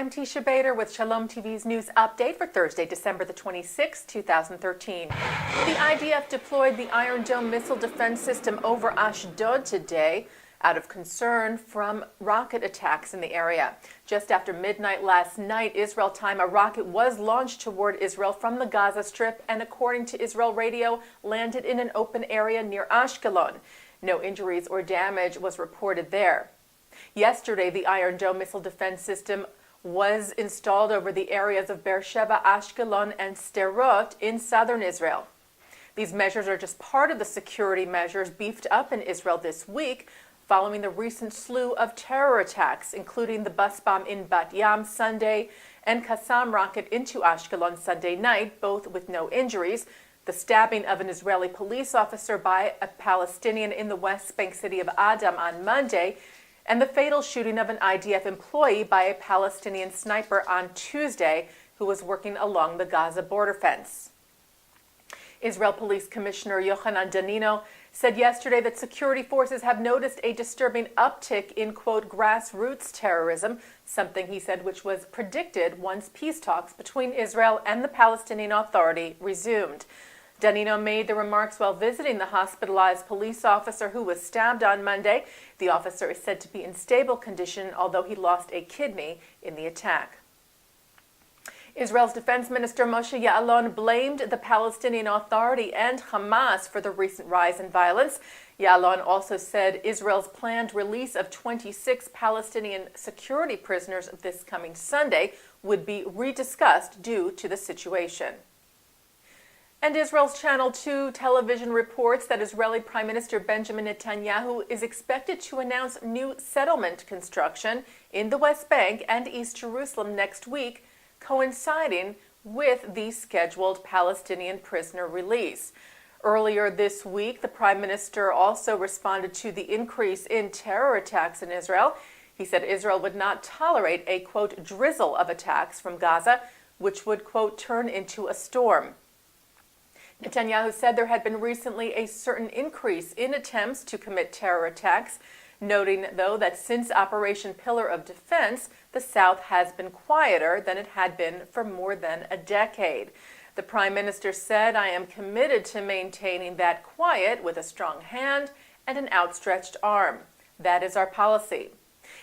I'm Teisha with Shalom TV's news update for Thursday, December the 26th, 2013. The IDF deployed the Iron Dome missile defense system over Ashdod today out of concern from rocket attacks in the area. Just after midnight last night, Israel time, a rocket was launched toward Israel from the Gaza Strip and, according to Israel radio, landed in an open area near Ashkelon. No injuries or damage was reported there. Yesterday, the Iron Dome missile defense system was installed over the areas of Beersheba, Ashkelon, and Sderot in southern Israel. These measures are just part of the security measures beefed up in Israel this week following the recent slew of terror attacks, including the bus bomb in Bat Yam Sunday and Qassam rocket into Ashkelon Sunday night, both with no injuries, the stabbing of an Israeli police officer by a Palestinian in the West Bank city of Adam on Monday, and the fatal shooting of an IDF employee by a Palestinian sniper on Tuesday who was working along the Gaza border fence. Israel Police Commissioner Yochanan Danino said yesterday that security forces have noticed a disturbing uptick in, quote, grassroots terrorism, something he said which was predicted once peace talks between Israel and the Palestinian Authority resumed. Danino made the remarks while visiting the hospitalized police officer who was stabbed on Monday. The officer is said to be in stable condition, although he lost a kidney in the attack. Israel's Defense Minister Moshe Ya'alon blamed the Palestinian Authority and Hamas for the recent rise in violence. Ya'alon also said Israel's planned release of 26 Palestinian security prisoners this coming Sunday would be rediscussed due to the situation. And Israel's Channel 2 television reports that Israeli Prime Minister Benjamin Netanyahu is expected to announce new settlement construction in the West Bank and East Jerusalem next week, coinciding with the scheduled Palestinian prisoner release. Earlier this week, the Prime Minister also responded to the increase in terror attacks in Israel. He said Israel would not tolerate a, quote, drizzle of attacks from Gaza, which would, quote, turn into a storm. Netanyahu said there had been recently a certain increase in attempts to commit terror attacks, noting, though, that since Operation Pillar of Defense, the South has been quieter than it had been for more than a decade. The Prime Minister said, "I am committed to maintaining that quiet with a strong hand and an outstretched arm. That is our policy."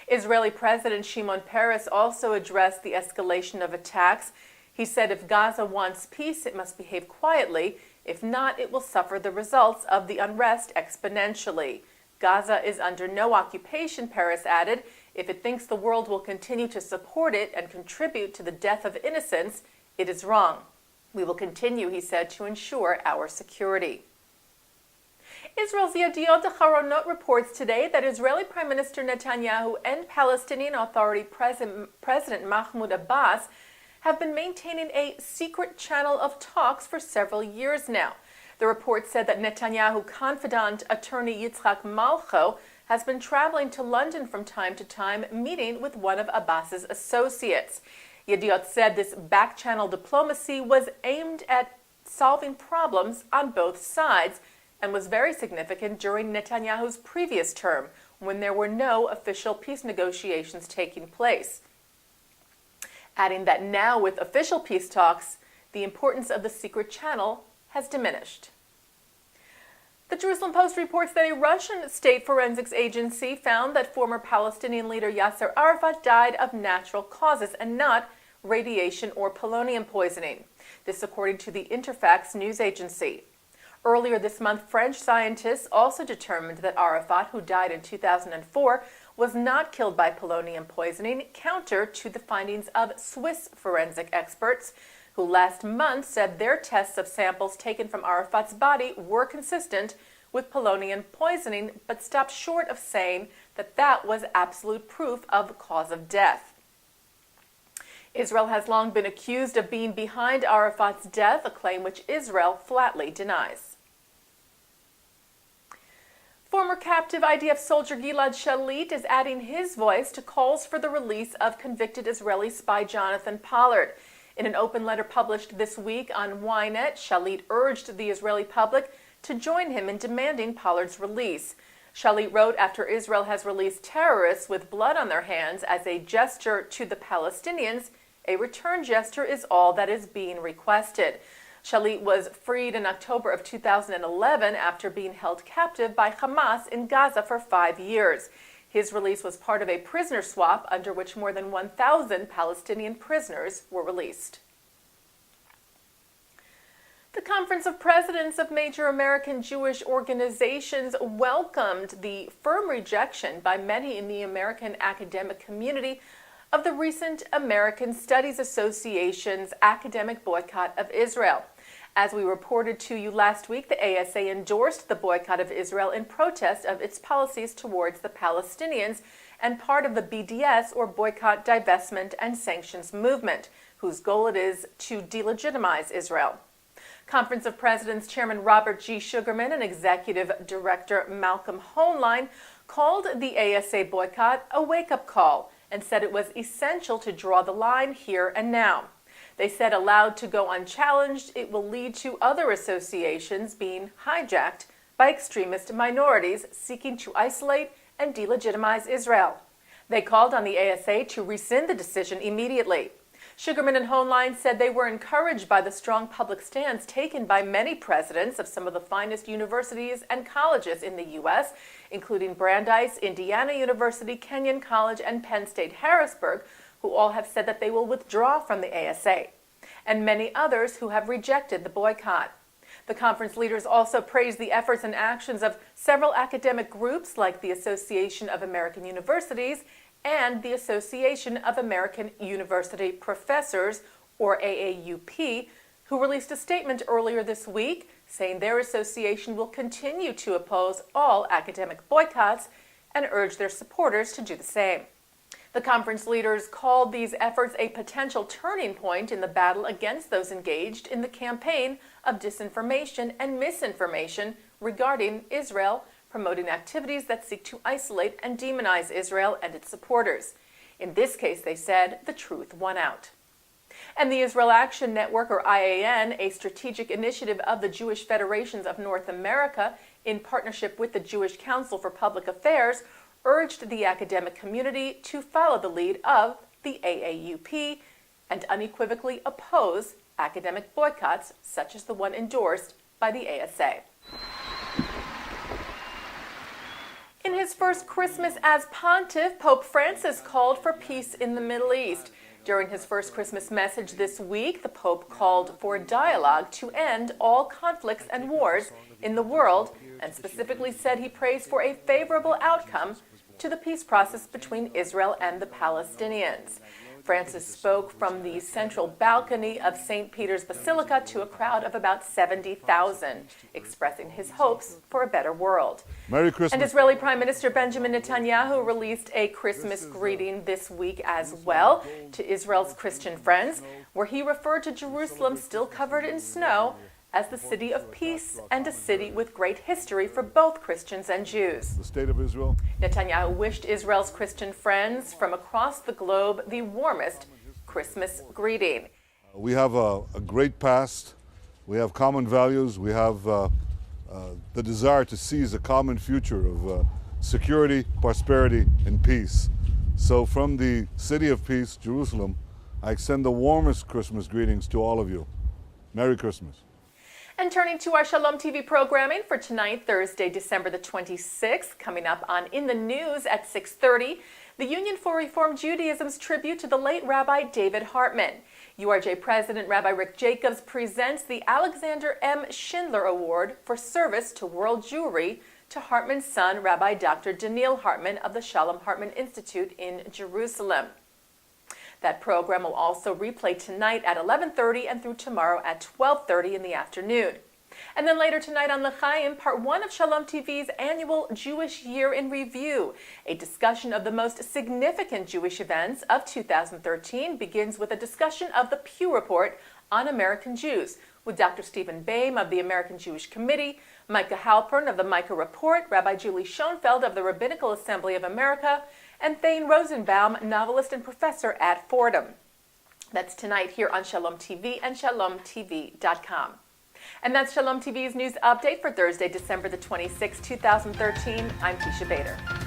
Israeli President Shimon Peres also addressed the escalation of attacks. He said if Gaza wants peace, it must behave quietly. If not, it will suffer the results of the unrest exponentially. Gaza is under no occupation, Peres added. If it thinks the world will continue to support it and contribute to the death of innocents, it is wrong. We will continue, he said, to ensure our security. Israel's Yediot Aharonot reports today that Israeli Prime Minister Netanyahu and Palestinian Authority President Mahmoud Abbas have been maintaining a secret channel of talks for several years now. The report said that Netanyahu confidant attorney Yitzhak Malcho has been traveling to London from time to time, meeting with one of Abbas's associates. Yediot said this back-channel diplomacy was aimed at solving problems on both sides and was very significant during Netanyahu's previous term, when there were no official peace negotiations taking place. Adding that now, with official peace talks, the importance of the secret channel has diminished. The Jerusalem Post reports that a Russian state forensics agency found that former Palestinian leader Yasser Arafat died of natural causes and not radiation or polonium poisoning. This according to the Interfax news agency. Earlier this month, French scientists also determined that Arafat, who died in 2004, was not killed by polonium poisoning, counter to the findings of Swiss forensic experts, who last month said their tests of samples taken from Arafat's body were consistent with polonium poisoning, but stopped short of saying that that was absolute proof of the cause of death. Israel has long been accused of being behind Arafat's death, a claim which Israel flatly denies. Former captive IDF soldier Gilad Shalit is adding his voice to calls for the release of convicted Israeli spy Jonathan Pollard. In an open letter published this week on Ynet, Shalit urged the Israeli public to join him in demanding Pollard's release. Shalit wrote after Israel has released terrorists with blood on their hands as a gesture to the Palestinians, a return gesture is all that is being requested. Shalit was freed in October of 2011 after being held captive by Hamas in Gaza for 5 years. His release was part of a prisoner swap under which more than 1,000 Palestinian prisoners were released. The Conference of Presidents of major American Jewish organizations welcomed the firm rejection by many in the American academic community of the recent American Studies Association's academic boycott of Israel. As we reported to you last week, the ASA endorsed the boycott of Israel in protest of its policies towards the Palestinians and part of the BDS, or Boycott, Divestment, and Sanctions movement, whose goal it is to delegitimize Israel. Conference of Presidents Chairman Robert G. Sugarman and Executive Director Malcolm Hoenlein called the ASA boycott a wake-up call and said it was essential to draw the line here and now. They said allowed to go unchallenged, it will lead to other associations being hijacked by extremist minorities seeking to isolate and delegitimize Israel. They called on the ASA to rescind the decision immediately. Sugarman and Hoenlein said they were encouraged by the strong public stance taken by many presidents of some of the finest universities and colleges in the U.S., including Brandeis, Indiana University, Kenyon College, and Penn State Harrisburg, who all have said that they will withdraw from the ASA, and many others who have rejected the boycott. The conference leaders also praised the efforts and actions of several academic groups like the Association of American Universities and the Association of American University Professors, or AAUP, who released a statement earlier this week saying their association will continue to oppose all academic boycotts and urge their supporters to do the same. The conference leaders called these efforts a potential turning point in the battle against those engaged in the campaign of disinformation and misinformation regarding Israel, promoting activities that seek to isolate and demonize Israel and its supporters. In this case, they said, the truth won out. And the Israel Action Network, or IAN, a strategic initiative of the Jewish Federations of North America in partnership with the Jewish Council for Public Affairs, urged the academic community to follow the lead of the AAUP and unequivocally oppose academic boycotts such as the one endorsed by the ASA. In his first Christmas as pontiff, Pope Francis called for peace in the Middle East. During his first Christmas message this week, the Pope called for dialogue to end all conflicts and wars in the world and specifically said he prays for a favorable outcome to the peace process between Israel and the Palestinians. Francis spoke from the central balcony of St. Peter's Basilica to a crowd of about 70,000, expressing his hopes for a better world. Merry Christmas. And Israeli Prime Minister Benjamin Netanyahu released a Christmas greeting this week as well to Israel's Christian friends, where he referred to Jerusalem, still covered in snow, as the city of peace and a city with great history for both Christians and Jews. The state of Israel. Netanyahu wished Israel's Christian friends from across the globe the warmest Christmas greeting. We have a great past. We have common values. We have the desire to seize a common future of security, prosperity, and peace. So from the city of peace, Jerusalem, I extend the warmest Christmas greetings to all of you. Merry Christmas. And turning to our Shalom TV programming for tonight, Thursday, December the 26th, coming up on In the News at 6:30, the Union for Reform Judaism's tribute to the late Rabbi David Hartman. URJ President Rabbi Rick Jacobs presents the Alexander M. Schindler Award for service to world Jewry to Hartman's son, Rabbi Dr. Daniel Hartman of the Shalom Hartman Institute in Jerusalem. That program will also replay tonight at 11:30 and through tomorrow at 12:30 in the afternoon. And then later tonight on L'Chaim, part 1 of Shalom TV's annual Jewish Year in Review. A discussion of the most significant Jewish events of 2013 begins with a discussion of the Pew Report on American Jews with Dr. Stephen Boehm of the American Jewish Committee, Micah Halpern of the Micah Report, Rabbi Julie Schoenfeld of the Rabbinical Assembly of America, and Thane Rosenbaum, novelist and professor at Fordham. That's tonight here on Shalom TV and ShalomTV.com. And that's Shalom TV's news update for Thursday, December the 26th, 2013. I'm Teisha Bader.